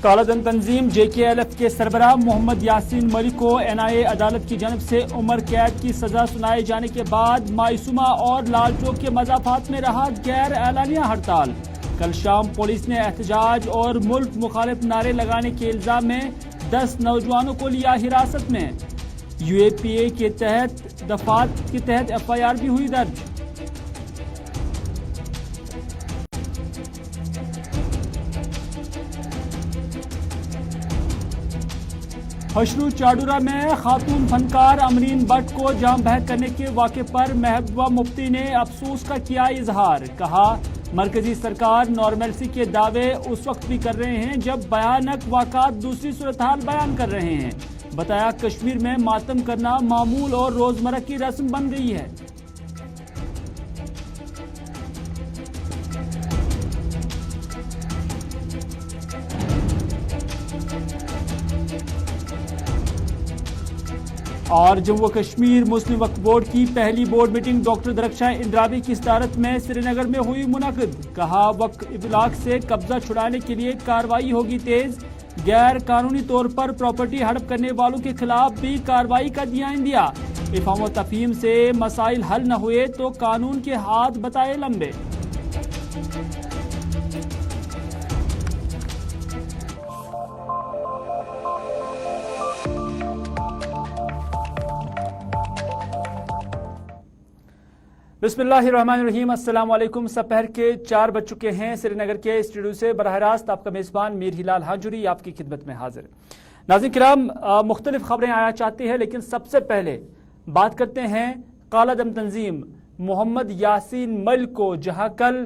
کالا دھن تنظیم JKLF کے سربراہ محمد یاسین ملک کو NIA عدالت کی جانب سے عمر قید کی سزا سنائے جانے کے بعد مائسومہ اور لال چوک کے مضافات میں رہا غیر اعلانیہ ہڑتال۔ کل شام پولیس نے احتجاج اور ملک مخالف نعرے لگانے کے الزام میں 10 نوجوانوں کو لیا حراست میں۔ UAPA کے تحت دفعات کے تحت FIR بھی ہوئی درج۔ ہشرو چاڈورہ میں خاتون فنکار امرین بٹ کو جام بحق کرنے کے واقعے پر محبوبہ مفتی نے افسوس کا کیا اظہار۔ کہا مرکزی سرکار نارملسی کے دعوے اس وقت بھی کر رہے ہیں جب بھیانک واقعات دوسری صورتحال بیان کر رہے ہیں۔ بتایا کشمیر میں ماتم کرنا معمول اور روزمرہ کی رسم بن گئی ہے۔ اور جموں کشمیر مسلم وقف بورڈ کی پہلی بورڈ میٹنگ ڈاکٹر درخشاں اندرابی کی صدارت میں سری نگر میں ہوئی منعقد۔ کہا وقف علاق سے قبضہ چھڑانے کے لیے کارروائی ہوگی تیز، غیر قانونی طور پر پراپرٹی ہڑپ کرنے والوں کے خلاف بھی کارروائی کا دیا عندیہ۔ افہام و تفہیم سے مسائل حل نہ ہوئے تو قانون کے ہاتھ بتائے لمبے۔ بسم اللہ الرحمن الرحیم، السلام علیکم۔ سپہر کے 4 بج چکے ہیں۔ سری نگر کے اسٹوڈیو سے براہ راست آپ کا میزبان میر ہلال ہاجری آپ کی خدمت میں حاضر۔ ناظرین کرام، مختلف خبریں آیا چاہتی ہیں، لیکن سب سے پہلے بات کرتے ہیں کالا دھن تنظیم محمد یاسین ملک کو، جہاں کل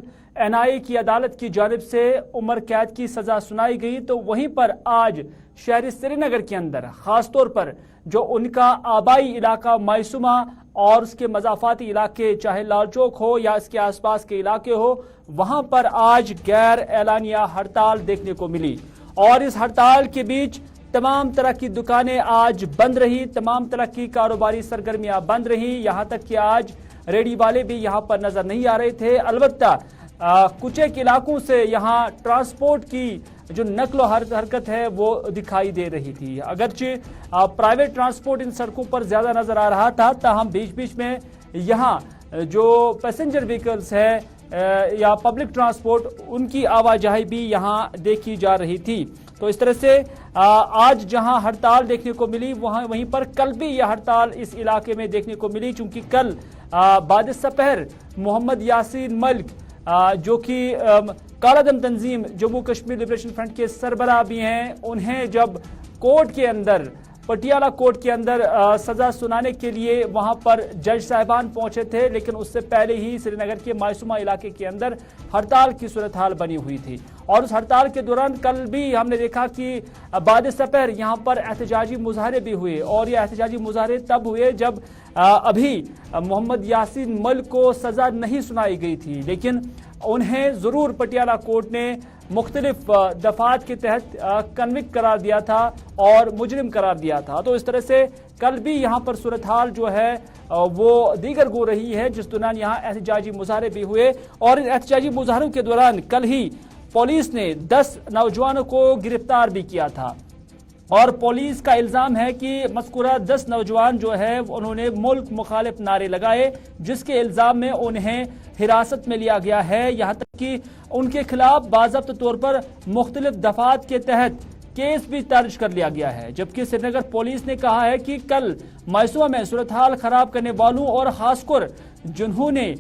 NIA کی عدالت کی جانب سے عمر قید کی سزا سنائی گئی، تو وہیں پر آج شہر سری نگر کے اندر خاص طور پر جو ان کا آبائی علاقہ مائسومہ اور اس کے مضافاتی علاقے، چاہے لال چوک ہو یا اس کے آس پاس کے علاقے ہو، وہاں پر آج غیر اعلانیہ ہڑتال دیکھنے کو ملی۔ اور اس ہڑتال کے بیچ تمام طرح کی دکانیں آج بند رہی، تمام طرح کی کاروباری سرگرمیاں بند رہی، یہاں تک کہ آج ریڑھی والے بھی یہاں پر نظر نہیں آ رہے تھے۔ البتہ کچھ ایک علاقوں سے یہاں ٹرانسپورٹ کی جو نقل و حرکت ہے وہ دکھائی دے رہی تھی، اگرچہ پرائیویٹ ٹرانسپورٹ ان سڑکوں پر زیادہ نظر آ رہا تھا، تاہم بیچ بیچ میں یہاں جو پیسنجر وہیکلز ہے یا پبلک ٹرانسپورٹ، ان کی آواجاہی بھی یہاں دیکھی جا رہی تھی۔ تو اس طرح سے آج جہاں ہڑتال دیکھنے کو ملی وہیں پر کل بھی یہ ہڑتال اس علاقے میں دیکھنے کو ملی، چونکہ کل بعد سپہر محمد یاسین ملک جو کہ کالا دھن تنظیم جموں کشمیر لبریشن فرنٹ کے سربراہ بھی ہیں، انہیں جب کورٹ کے اندر، پٹیالہ کورٹ کے اندر سزا سنانے کے لیے وہاں پر جج صاحبان پہنچے تھے، لیکن اس سے پہلے ہی سری نگر کے مائسومہ علاقے کے اندر ہڑتال کی صورتحال بنی ہوئی تھی۔ اور اس ہڑتال کے دوران کل بھی ہم نے دیکھا کہ بعد سپہر یہاں پر احتجاجی مظاہرے بھی ہوئے، اور یہ احتجاجی مظاہرے تب ہوئے جب ابھی محمد یاسین ملک کو سزا نہیں سنائی گئی تھی، لیکن انہیں ضرور پٹیالہ کورٹ نے مختلف دفعات کے تحت کنوکٹ قرار دیا تھا اور مجرم قرار دیا تھا۔ تو اس طرح سے کل بھی یہاں پر صورتحال جو ہے وہ دیگر گو رہی ہے، جس دوران یہاں احتجاجی مظاہرے بھی ہوئے، اور ان احتجاجی مظاہروں کے دوران کل ہی پولیس نے 10 نوجوانوں کو گرفتار بھی کیا تھا، اور پولیس کا الزام ہے کہ مذکورہ 10 نوجوان جو ہے انہوں نے ملک مخالف نعرے لگائے، جس کے الزام میں انہیں حراست میں لیا گیا ہے، یہاں تک کہ ان کے خلاف باضابطہ طور پر مختلف دفعات کے تحت کیس بھی درج کر لیا گیا ہے۔ جبکہ سری نگر پولیس نے کہا ہے کہ کل مائسومہ میں صورتحال خراب کرنے والوں اور خاص کر جنہوں نے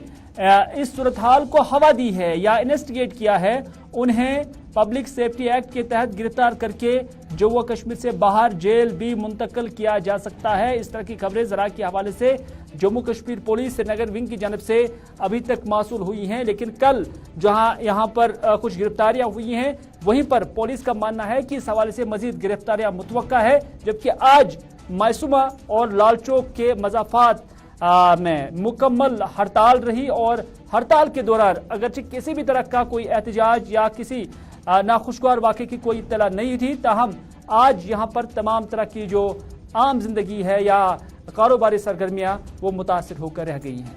اس صورتحال کو ہوا دی ہے یا انویسٹیگیٹ کیا ہے، انہیں پبلک سیفٹی ایکٹ کے تحت گرفتار کر کے جموں کشمیر سے باہر جیل بھی منتقل کیا جا سکتا ہے۔ اس طرح کی خبریں ذرائع کے حوالے سے جموں کشمیر پولیس سری نگر ونگ کی جانب سے ابھی تک موصول ہوئی ہیں، لیکن کل جہاں یہاں پر کچھ گرفتاریاں ہوئی ہیں، وہیں پر پولیس کا ماننا ہے کہ اس حوالے سے مزید گرفتاریاں متوقع ہے، جبکہ آج مائسومہ اور لال چوک کے مضافات میں مکمل ہڑتال رہی، اور ہڑتال کے دوران اگرچہ کسی بھی طرح کا کوئی احتجاج یا کسی ناخوشگوار واقعے کی کوئی اطلاع نہیں تھی، تاہم آج یہاں پر تمام طرح کی جو عام زندگی ہے یا کاروباری سرگرمیاں وہ متاثر ہو کر رہ گئی ہیں۔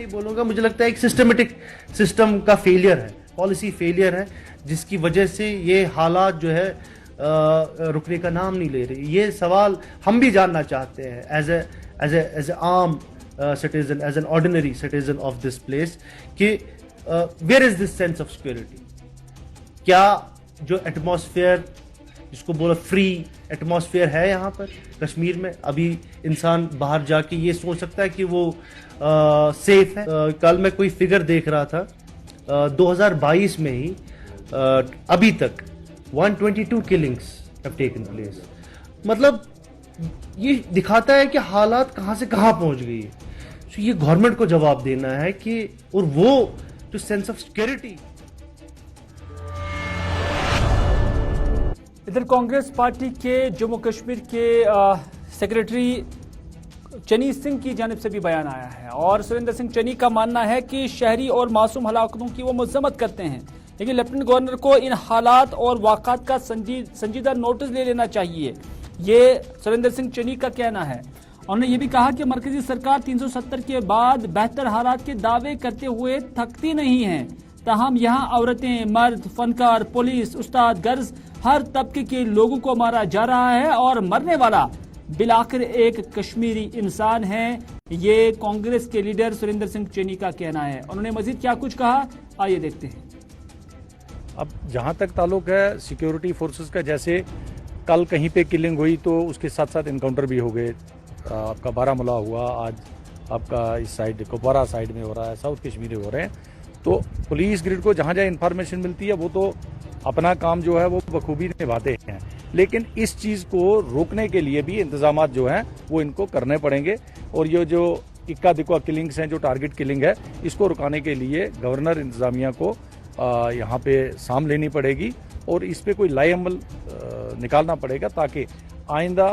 نہیں بولوں گا, مجھے لگتا ہے ایک سسٹمیٹک سسٹم کا فیلئر ہے, پالیسی فیلئر ہے, جس کی وجہ سے یہ حالات جو ہے رکنے کا نام نہیں لے رہی. یہ سوال ہم بھی جاننا چاہتے ہیں ایز اے عام citizen, as an ordinary citizen of this place, کہ where is this sense of security? کیا جو ایٹماسفیئر جس کو بولا فری ایٹماسفیئر ہے یہاں پر کشمیر میں, ابھی انسان باہر جا کے یہ سوچ سکتا ہے کہ وہ سیف ہے؟ کل میں کوئی فگر دیکھ رہا تھا, 2022 میں ہی ابھی تک 122 killings have taken place. مطلب یہ دکھاتا ہے کہ حالات کہاں سے کہاں پہنچ گئی ہے. یہ گورنمنٹ کو جواب دینا ہے کہ, اور وہ جو سینس آف سیکورٹی. ادھر کانگریس پارٹی کے جموں کشمیر کے سیکریٹری چنی سنگھ کی جانب سے بھی بیان آیا ہے, اور سریندر سنگھ چنی کا ماننا ہے کہ شہری اور معصوم ہلاکتوں کی وہ مذمت کرتے ہیں, لیکن لیفٹنٹ گورنر کو ان حالات اور واقعات کا سنجیدہ نوٹس لے لینا چاہیے. یہ سریندر سنگھ چنی کا کہنا ہے. انہوں نے یہ بھی کہا کہ مرکزی سرکار 370 کے بعد بہتر حالات کے دعوے کرتے ہوئے تھکتی نہیں ہے, تاہم یہاں عورتیں, مرد, فنکار, پولیس, استاد, غرض ہر طبقے کے لوگوں کو مارا جا رہا ہے, اور مرنے والا بالآخر ایک کشمیری انسان ہے. یہ کانگریس کے لیڈر سریندر سنگھ چنی کا کہنا ہے. انہوں نے مزید کیا کچھ کہا, آئیے دیکھتے ہیں. اب جہاں تک تعلق ہے سیکیورٹی فورسز کا, جیسے کل کہیں پہ کلنگ ہوئی تو اس کے ساتھ ساتھ انکاؤنٹر بھی ہو گئے. آپ کا بارہ ہوا, آج آپ کا اس سائڈ کپوارہ سائڈ میں ہو رہا ہے, ساؤتھ کشمیر ہو رہے ہیں. تو پولیس گریڈ کو جہاں جہاں انفارمیشن ملتی ہے وہ تو اپنا کام جو ہے وہ بخوبی نبھاتے ہیں, لیکن اس چیز کو روکنے کے لیے بھی انتظامات جو ہیں وہ ان کو کرنے پڑیں گے. اور یہ جو اکا دکا کلنگز ہیں, جو ٹارگٹ کلنگ ہے, اس کو رکانے کے لیے گورنر انتظامیہ کو یہاں پہ سام لینی پڑے گی, اور اس پہ کوئی لائی عمل نکالنا پڑے گا تاکہ آئندہ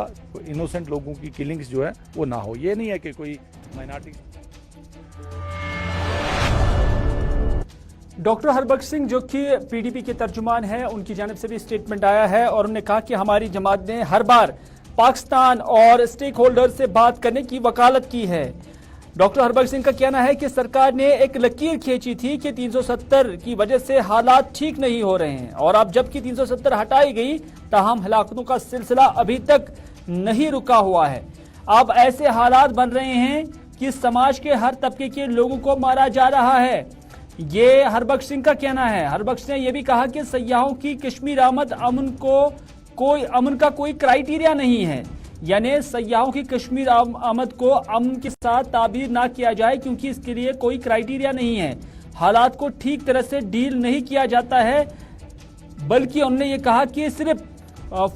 انوسنٹ لوگوں کی کلنگز جو ہے وہ نہ ہو. یہ نہیں ہے کہ کوئی مائنارٹی. ڈاکٹر ہربخش سنگھ جو کہ پی ڈی پی کے ترجمان ہیں, ان کی جانب سے بھی اسٹیٹمنٹ آیا ہے, اور انہوں نے کہا کہ ہماری جماعت نے ہر بار پاکستان اور اسٹیک ہولڈر سے بات کرنے کی وکالت کی ہے. ڈاکٹر ہربخش سنگھ کا کہنا ہے کہ سرکار نے ایک لکیر کھینچی تھی کہ 370 کی وجہ سے حالات ٹھیک نہیں ہو رہے ہیں, اور اب جبکہ 370 ہٹائی گئی تاہم ہلاکتوں کا سلسلہ ابھی تک نہیں رکا ہوا ہے. اب ایسے حالات بن رہے ہیں کہ سماج کے ہر طبقے کے لوگوں کو مارا جا رہا ہے. یہ ہربخش سنگھ کا کہنا ہے. ہربخش نے یہ بھی کہا کہ سیاحوں کی کشمیر آمد امن کا کوئی کرائیٹیریا نہیں ہے, یعنی سیاحوں کی کشمیر آمد کو امن کے ساتھ تعبیر نہ کیا جائے, کیونکہ اس کے لیے کوئی کرائیٹیریا نہیں ہے. حالات کو ٹھیک طرح سے ڈیل نہیں کیا جاتا ہے, بلکہ انہوں نے یہ کہا کہ صرف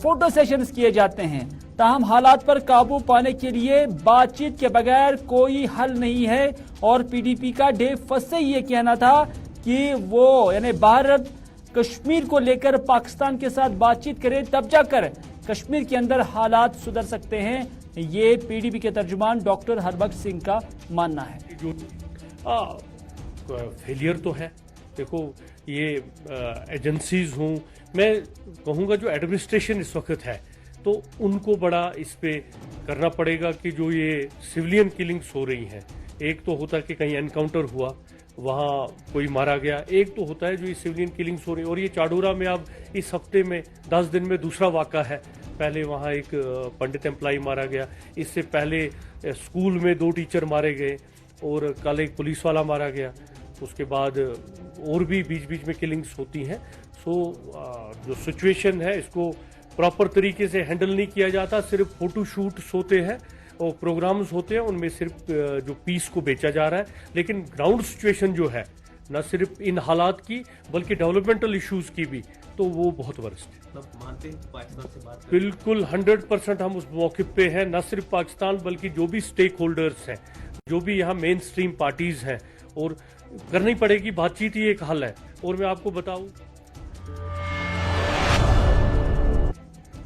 فوٹو سیشنز کیے جاتے ہیں. تاہم حالات پر قابو پانے کے لیے بات چیت کے بغیر کوئی حل نہیں ہے. اور پی ڈی پی کا ڈے فرسٹ سے یہ کہنا تھا کہ وہ یعنی بھارت کشمیر کو لے کر پاکستان کے ساتھ بات چیت کرے, تب جا کر کشمیر کے اندر حالات سدھر سکتے ہیں. یہ پی ڈی پی کے ترجمان ڈاکٹر ہربخش سنگھ کا ماننا ہے. جو فیلئر تو ہے, دیکھو یہ ایجنسیز ہوں, میں کہوں گا جو ایڈمنسٹریشن اس وقت ہے تو ان کو بڑا اس پہ کرنا پڑے گا کہ جو یہ سویلین کلنگز ہو رہی ہیں, ایک تو ہوتا ہے کہ کہیں انکاؤنٹر ہوا وہاں کوئی مارا گیا, ایک تو ہوتا ہے جو یہ سویلین کلنگز ہو رہی ہیں. اور یہ چاڈورہ میں اب اس ہفتے میں 10 دن میں دوسرا واقعہ ہے. پہلے وہاں ایک پنڈت امپلائی مارا گیا, اس سے پہلے اسکول میں 2 ٹیچر مارے گئے, اور کل ایک پولیس والا مارا گیا. اس کے بعد اور بھی بیچ بیچ میں کلنگز ہوتی ہیں. سو جو سچویشن ہے اس کو پراپر طریقے سے ہینڈل نہیں کیا جاتا. صرف فوٹو شوٹس ہوتے ہیں اور پروگرامز ہوتے ہیں, ان میں صرف جو پیس کو بیچا جا رہا ہے. لیکن گراؤنڈ سچویشن جو ہے نہ صرف ان حالات کی بلکہ ڈیولپمنٹل ایشوز کی بھی, تو وہ بہت ورسٹ ہے. بالکل 100% ہم اس موقع پہ ہیں, نہ صرف پاکستان بلکہ جو بھی اسٹیک ہولڈرز ہیں, جو بھی یہاں مین سٹریم پارٹیز ہیں, اور کرنی پڑے گی. بات چیت ہی ایک حل ہے. اور میں آپ کو بتاؤں,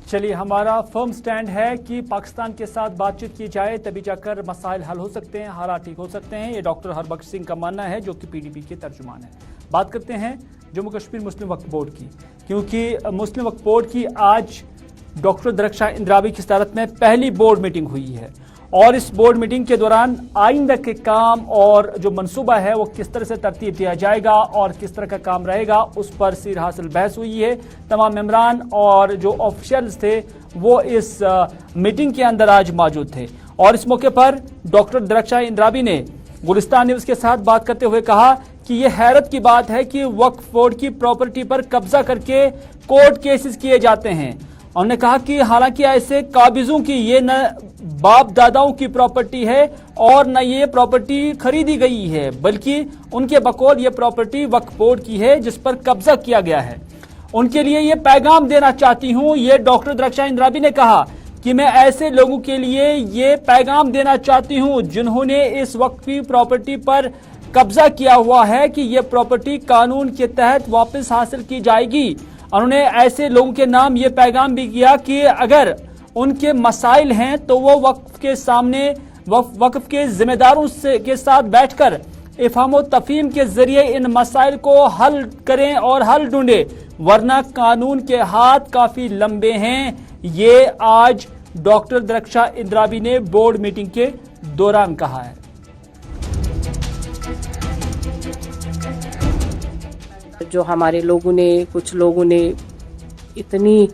چلیے ہمارا فرم سٹینڈ ہے کہ پاکستان کے ساتھ بات چیت کی جائے, تبھی جا کر مسائل حل ہو سکتے ہیں, حالات ٹھیک ہو سکتے ہیں. یہ ڈاکٹر ہربخش سنگھ کا ماننا ہے, جو کہ پی ڈی پی کے ترجمان ہے. بات کرتے ہیں جموں کشمیر مسلم وقف بورڈ کی, کیونکہ مسلم وقف بورڈ کی آج ڈاکٹر درخشاں اندرابی کی صدارت میں پہلی بورڈ میٹنگ ہوئی ہے, اور اس بورڈ میٹنگ کے دوران آئندہ کے کام اور جو منصوبہ ہے وہ کس طرح سے ترتیب دیا جائے گا اور کس طرح کا کام رہے گا اس پر سیر حاصل بحث ہوئی ہے. تمام ممبران اور جو آفیشلز تھے وہ اس میٹنگ کے اندر آج موجود تھے. اور اس موقع پر ڈاکٹر درخشاں اندرابی نے گلستان نیوز کے ساتھ بات کرتے ہوئے کہا کہ یہ حیرت کی بات ہے کہ وقف بورڈ کی پراپرٹی پر قبضہ کر کے کورٹ کیسز کیے جاتے ہیں. انہوں نے کہا کہ حالانکہ ایسے قابضوں کی یہ نہ باپ داداؤں کی پراپرٹی ہے اور نہ یہ پراپرٹی خریدی گئی ہے بلکہ ان کے بقول یہ پراپرٹی وقف بورڈ کی ہے جس پر قبضہ کیا گیا ہے. ان کے لیے یہ پیغام دینا چاہتی ہوں, یہ ڈاکٹر درخشاں اندرابی نے کہا کہ میں ایسے لوگوں کے لیے یہ پیغام دینا چاہتی ہوں جنہوں نے اس وقفی پراپرٹی پر قبضہ کیا ہوا ہے کہ یہ پراپرٹی قانون کے تحت واپس حاصل کی جائے گی. انہوں نے ایسے لوگوں کے نام یہ پیغام بھی کیا کہ اگر ان کے مسائل ہیں تو وہ وقف کے سامنے وقف کے ذمہ داروں کے ساتھ بیٹھ کر افہام و تفہیم کے ذریعے ان مسائل کو حل کریں اور حل ڈھونڈیں, ورنہ قانون کے ہاتھ کافی لمبے ہیں. یہ آج ڈاکٹر درخشاں اندرابی نے بورڈ میٹنگ کے دوران کہا ہے. جو ہمارے لوگوں نے کچھ لوگوں نے اتنی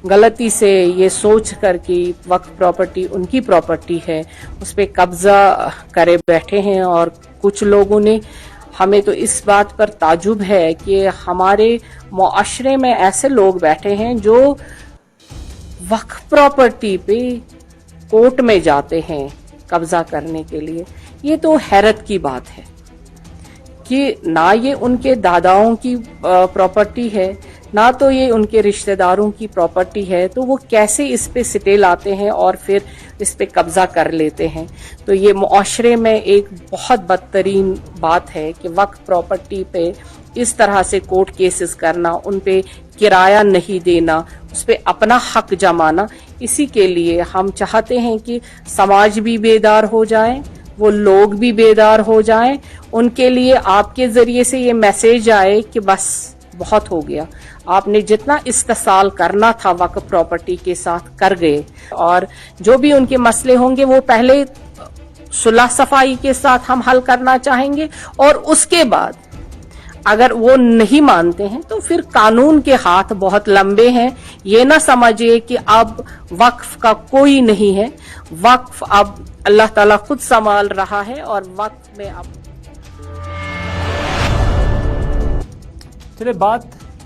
غلطی سے یہ سوچ کر کہ وقف پراپرٹی ان کی پراپرٹی ہے اس پہ قبضہ کرے بیٹھے ہیں, اور کچھ لوگوں نے ہمیں تو اس بات پر تعجب ہے کہ ہمارے معاشرے میں ایسے لوگ بیٹھے ہیں جو وقف پراپرٹی پہ کورٹ میں جاتے ہیں قبضہ کرنے کے لیے. یہ تو حیرت کی بات ہے کہ نہ یہ ان کے داداؤں کی پراپرٹی ہے نہ تو یہ ان کے رشتہ داروں کی پراپرٹی ہے, تو وہ کیسے اس پہ سٹے لاتے ہیں اور پھر اس پہ قبضہ کر لیتے ہیں. تو یہ معاشرے میں ایک بہت بدترین بات ہے کہ وقف پراپرٹی پہ اس طرح سے کورٹ کیسز کرنا, ان پہ کرایہ نہیں دینا, اس پہ اپنا حق جمانا. اسی کے لیے ہم چاہتے ہیں کہ سماج بھی بیدار ہو جائے, وہ لوگ بھی بیدار ہو جائیں. ان کے لیے آپ کے ذریعے سے یہ میسیج آئے کہ بس بہت ہو گیا, آپ نے جتنا استحصال کرنا تھا وقف پراپرٹی کے ساتھ کر گئے, اور جو بھی ان کے مسئلے ہوں گے وہ پہلے صلح صفائی کے ساتھ ہم حل کرنا چاہیں گے, اور اس کے بعد اگر وہ نہیں مانتے ہیں تو پھر قانون کے ہاتھ بہت لمبے ہیں. یہ نہ سمجھے کہ اب وقف کا کوئی نہیں ہے, وقف اب اللہ تعالیٰ خود سنبھال رہا ہے, اور وقف میں اب چلے بات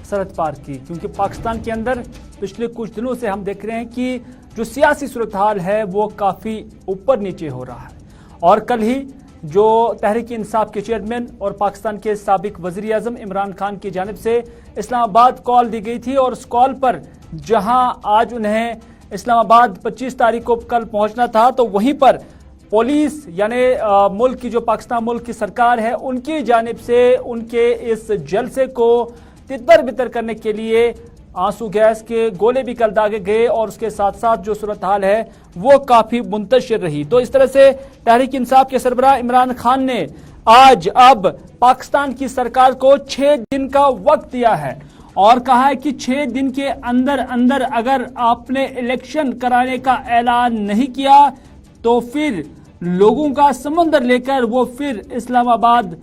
سرحد پار کی, کیونکہ پاکستان کے اندر پچھلے کچھ دنوں سے ہم دیکھ رہے ہیں کہ جو سیاسی صورتحال ہے وہ کافی اوپر نیچے ہو رہا ہے. اور کل ہی جو تحریک انصاف کے چیئرمین اور پاکستان کے سابق وزیر اعظم عمران خان کی جانب سے اسلام آباد کال دی گئی تھی, اور اس کال پر جہاں آج انہیں اسلام آباد 25 تاریخ کو کل پہنچنا تھا, تو وہیں پر پولیس یعنی ملک کی جو پاکستان ملک کی سرکار ہے ان کی جانب سے ان کے اس جلسے کو تتبر بتر کرنے کے لیے آنسو گیس کے گولے بھی کل داغے گئے, اور اس کے ساتھ ساتھ جو صورتحال ہے وہ کافی منتشر رہی. تو اس طرح سے تحریک انصاف کے سربراہ عمران خان نے آج اب پاکستان کی سرکار کو 6 دن کا وقت دیا ہے, اور کہا ہے کہ 6 دن کے اندر اندر اگر آپ نے الیکشن کرانے کا اعلان نہیں کیا تو پھر لوگوں کا سمندر لے کر وہ پھر اسلام آباد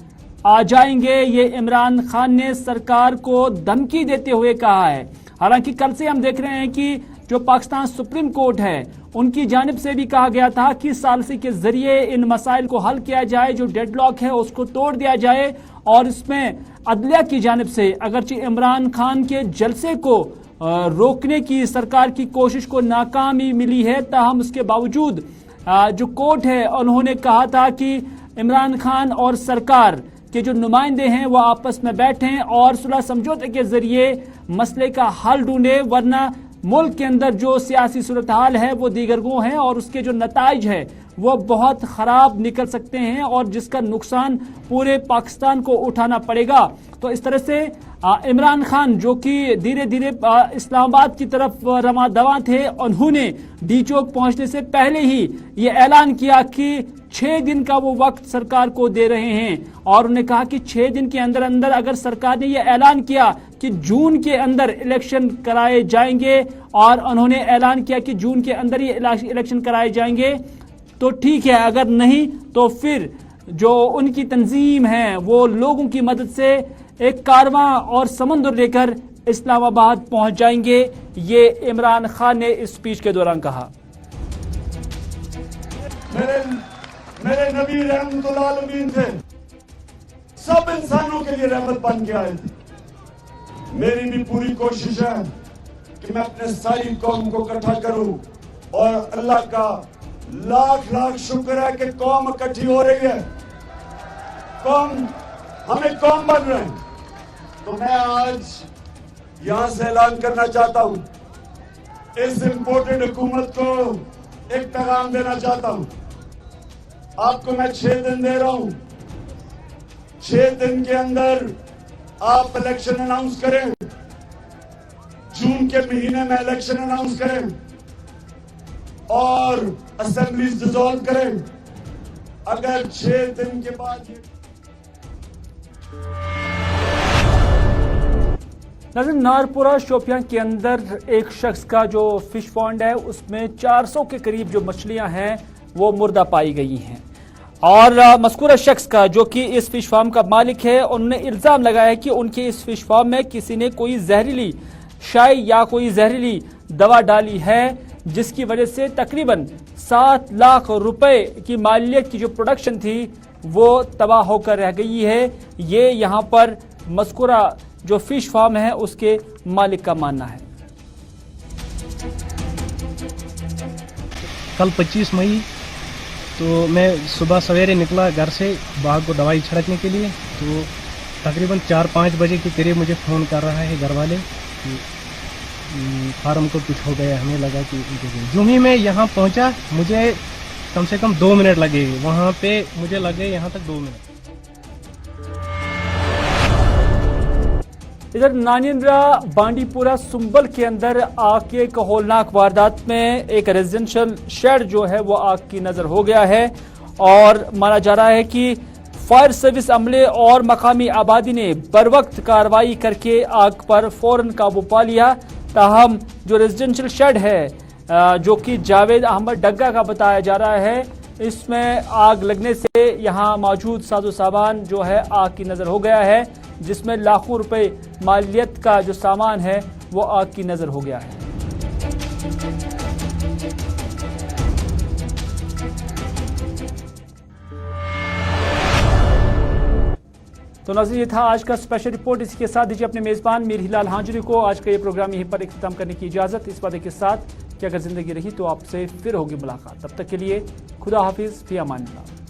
آ جائیں گے. یہ عمران خان نے سرکار کو دھمکی دیتے ہوئے کہا ہے. حالانکہ کل سے ہم دیکھ رہے ہیں کہ جو پاکستان سپریم کورٹ ہے ان کی جانب سے بھی کہا گیا تھا کہ ثالثی کے ذریعے ان مسائل کو حل کیا جائے, جو ڈیڈ لاک ہے اس کو توڑ دیا جائے, اور اس میں عدلیہ کی جانب سے اگرچہ عمران خان کے جلسے کو روکنے کی سرکار کی کوشش کو ناکامی ملی ہے, تاہم اس کے باوجود جو کورٹ ہے انہوں نے کہا تھا کہ عمران خان اور سرکار کے جو نمائندے ہیں وہ آپس میں بیٹھیں اور صلح سمجھوتے کے ذریعے مسئلے کا حل ڈھونڈیں, ورنہ ملک کے اندر جو سیاسی صورتحال ہے وہ دیگرگوں ہیں اور اس کے جو نتائج ہے وہ بہت خراب نکل سکتے ہیں, اور جس کا نقصان پورے پاکستان کو اٹھانا پڑے گا. تو اس طرح سے عمران خان جو کہ دھیرے دھیرے اسلام آباد کی طرف رواں دواں تھے, انہوں نے ڈی چوک پہنچنے سے پہلے ہی یہ اعلان کیا کہ 6 دن کا وہ وقت سرکار کو دے رہے ہیں, اور انہوں نے کہا کہ 6 دن کے اندر اندر اگر سرکار نے یہ اعلان کیا کہ جون کے اندر الیکشن کرائے جائیں گے, اور انہوں نے اعلان کیا کہ جون کے اندر یہ الیکشن کرائے جائیں گے, تو ٹھیک ہے، اگر نہیں تو پھر جو ان کی تنظیم ہے وہ لوگوں کی مدد سے ایک کارواں اور سمندر لے کر اسلام آباد پہنچ جائیں گے، یہ عمران خان نے اس اسپیچ کے دوران کہا۔ میرے نبی رحمت العالمین تھے، سب انسانوں کے لیے رحمت بن کے آئے تھے۔ میری بھی پوری کوشش ہے کہ میں اپنے ساری قوم کو اکٹھا کروں، اور اللہ کا لاکھ لاکھ شکر ہے کہ قوم اکٹھی ہو رہی ہے، ہمیں قوم بن رہے ہیں۔ تو میں آج یہاں سے اعلان کرنا چاہتا ہوں، اس امپورٹڈ حکومت کو ایک پیغام دینا چاہتا ہوں۔ آپ کو میں 6 دن دے رہا ہوں، 6 دن کے اندر آپ الیکشن اناؤنس کریں، جون کے مہینے میں الیکشن اناؤنس کریں اور اسمبلیز ڈیزالو کریں۔ اگر 6 دن کے بعد ناظرین، نارپورہ شوپیان کے اندر ایک شخص کا جو فش پونڈ ہے اس میں 400 کے قریب جو مچھلیاں ہیں وہ مردہ پائی گئی ہیں، اور مذکورہ شخص کا جو کہ اس فش فارم کا مالک ہے، انہوں نے الزام لگایا کہ ان کے اس فش فارم میں کسی نے کوئی زہریلی شائی یا کوئی زہریلی دوا ڈالی ہے، جس کی وجہ سے تقریباً 7 لاکھ روپے کی مالیت کی جو پروڈکشن تھی وہ تباہ ہو کر رہ گئی ہے۔ یہ یہاں پر مذکورہ جو فش فارم ہے اس کے مالک کا ماننا ہے۔ کل 25 مئی تو میں صبح سویرے نکلا گھر سے باغ کو دوائی چھڑکنے کے لیے، تو تقریباً 4-5 بجے کے قریب مجھے فون کر رہا ہے گھر والے کہ فارم کو کچھ ہو گیا، ہمیں لگا کہ جو ہی میں یہاں پہنچا مجھے کم سے کم 2 منٹ لگے، وہاں پہ مجھے لگے یہاں تک 2 منٹ۔ ادھر نانیندرا بانڈی پورہ سنبل کے اندر آگ کی ایک ہولناک واردات میں ایک ریزیڈنشل شیڈ جو ہے وہ آگ کی نظر ہو گیا ہے، اور مانا جا رہا ہے کہ فائر سروس عملے اور مقامی آبادی نے بروقت کارروائی کر کے آگ پر فوراً قابو پا لیا۔ تاہم جو ریزیڈنشل شیڈ ہے جو کہ جاوید احمد ڈگا کا بتایا جا رہا ہے، اس میں آگ لگنے سے یہاں موجود ساز و سامان جو ہے آگ کی نظر ہو گیا ہے، جس میں لاکھوں روپے مالیت کا جو سامان ہے وہ آگ کی نظر ہو گیا ہے۔ تو ناظرین، یہ تھا آج کا اسپیشل رپورٹ۔ اسی کے ساتھ دیجیے اپنے میزبان میر ہلال ہانجری کو آج کا یہ پروگرام یہیں پر اختتام کرنے کی اجازت، اس وعدے کے ساتھ کہ اگر زندگی رہی تو آپ سے پھر ہوگی ملاقات۔ تب تک کے لیے خدا حافظ، فی امان اللہ۔